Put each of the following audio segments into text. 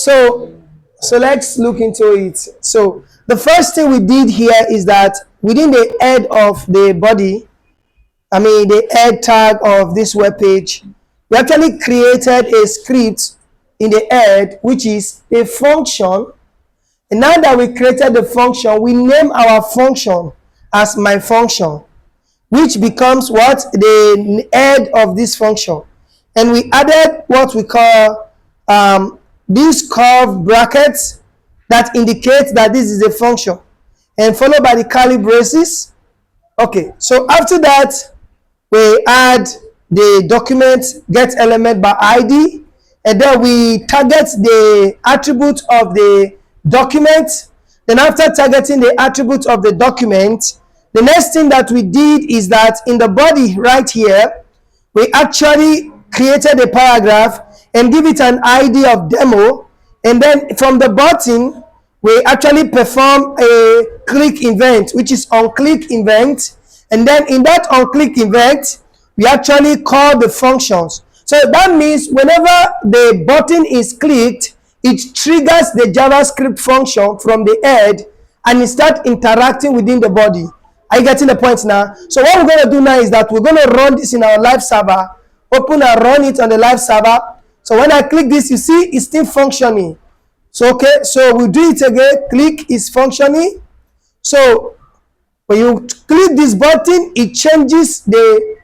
So let's look into it. So the first thing we did here is that within the head of the body, the head tag of this web page, we actually created a script in the head, which is a function. And now that we created the function, we name our function as my function, which becomes what? The head of this function. And we added what we call these curved brackets that indicate that this is a function, and followed by the curly braces. Okay, so after that, we add the document get element by ID, and then we target the attribute of the document. Then after targeting the attribute of the document, the next thing that we did is that in the body right here, we actually created a paragraph and give it an ID of demo. And then from the button, we actually perform a click event, which is on click event. And then in that on click event, we actually call the functions. So that means whenever the button is clicked, it triggers the JavaScript function from the head and it starts interacting within the body. Are you getting the point now? So what we're going to do now is that we're going to run this in our live server, open and run it on the live server. So when I click this, you see it's still functioning. So okay, so we'll do it again. Click is functioning. So when you click this button, it changes the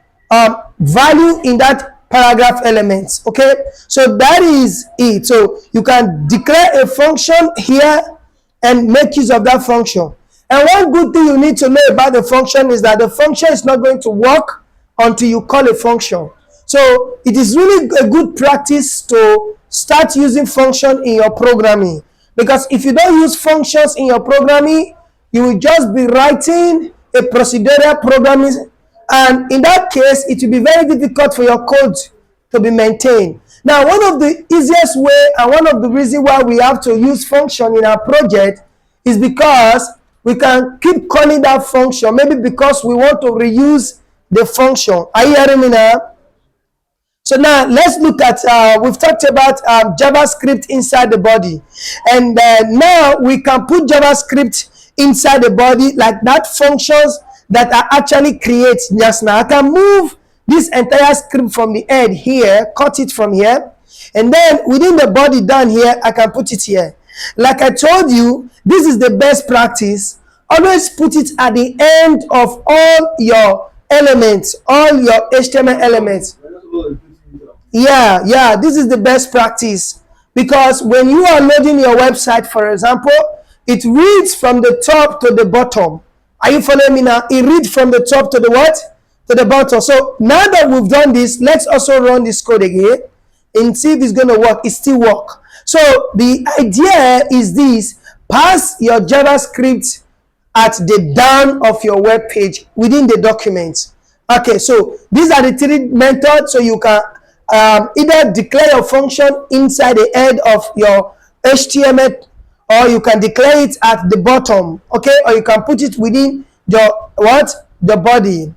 value in that paragraph elements. Okay, so that is it. So you can declare a function here and make use of that function. And one good thing you need to know about the function is that the function is not going to work until you call a function. So it is really a good practice to start using function in your programming, because if you don't use functions in your programming, you will just be writing a procedural programming, and in that case it will be very difficult for your code to be maintained. Now, one of the easiest way and one of the reasons why we have to use function in our project is because we can keep calling that function, maybe because we want to reuse the function. Are you hearing me now? So now let's look at, we've talked about JavaScript inside the body. And now we can put JavaScript inside the body, like that functions that are actually created just now. I can move this entire script from the head here, cut it from here. And then within the body down here, I can put it here. Like I told you, this is the best practice. Always put it at the end of all your elements, all your HTML elements. Yeah, this is the best practice, because when you are loading your website, for example, it reads from the top to the bottom. Are you following me now? It reads from the top to the what? To the bottom. So now that we've done this, let's also run this code again and see if it's going to work. It still works. So the idea is this: pass your JavaScript at the down of your web page within the document. Okay, so these are the three methods. So you can either declare your function inside the head of your HTML, or you can declare it at the bottom, okay, or you can put it within your the body.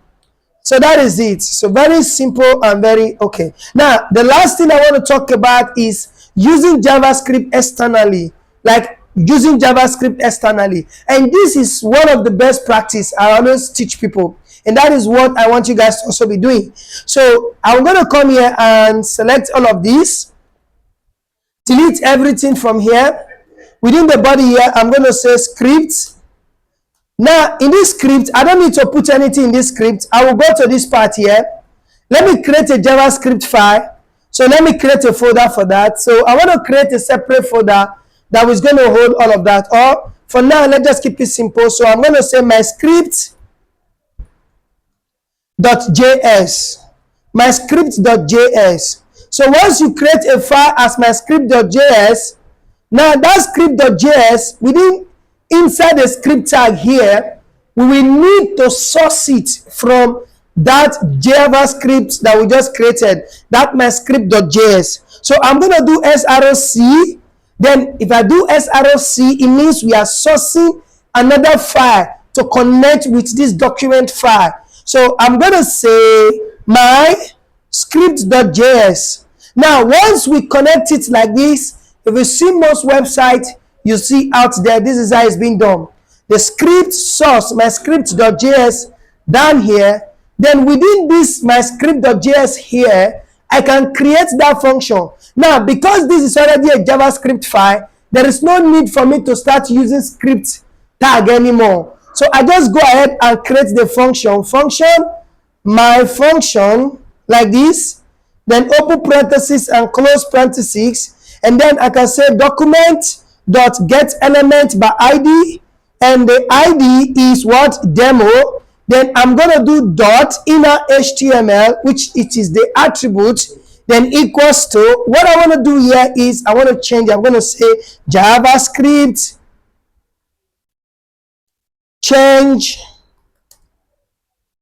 So that is it. So very simple and very okay. Now the last thing I want to talk about is using JavaScript externally, like using JavaScript externally. And this is one of the best practice I always teach people, and that is what I want you guys to also be doing. So I'm going to come here and select all of these, delete everything from here. Within the body here, I'm going to say script. Now in this script, I don't need to put anything in this script. I will go to this part here. Let me create a JavaScript file. So let me create a folder for that. So I want to create a separate folder that is going to hold all of that. Or for now, let's just keep it simple. So I'm going to say my script.js. My script.js. So once you create a file as my script.js, now that script.js, inside the script tag here, we will need to source it from that JavaScript that we just created, that my script.js. So I'm going to do sroc. Then if I do sroc, it means we are sourcing another file to connect with this document file. So I'm going to say my script.js. Now once we connect it like this, If you see most websites you see out there, this is how it's being done. The script source, my script.js down here, then within this my script.js here, I can create that function. Now, because this is already a JavaScript file, there is no need for me to start using script tag anymore. So I just go ahead and create the function, my function, like this, then open parenthesis and close parenthesis, and then I can say document.getElement by ID, and the ID is what? Demo. Then I'm going to do dot inner HTML, which it is the attribute, then equals to, what I want to do here is I want to change, I'm going to say JavaScript change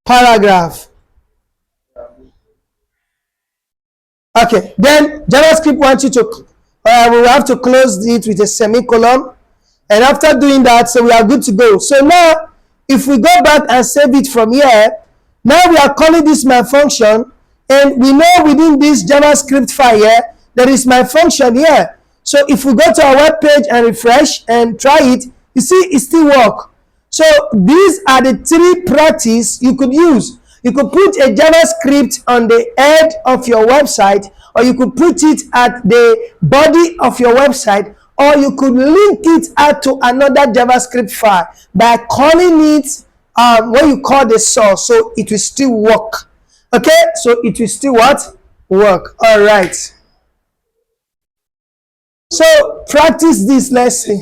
paragraph. Okay, then JavaScript wants you to, we will have to close it with a semicolon, and after doing that, so we are good to go. So now, if we go back and save it from here, now we are calling this my function, and we know within this JavaScript file here, there is my function here. So if we go to our web page and refresh and try it, you see it still works. So these are the three practices you could use. You could put a JavaScript on the head of your website, or you could put it at the body of your website, or you could link it out to another JavaScript file by calling it what you call the source, so it will still work. Okay, so it will still what? Work. All right. So practice this. Let's see.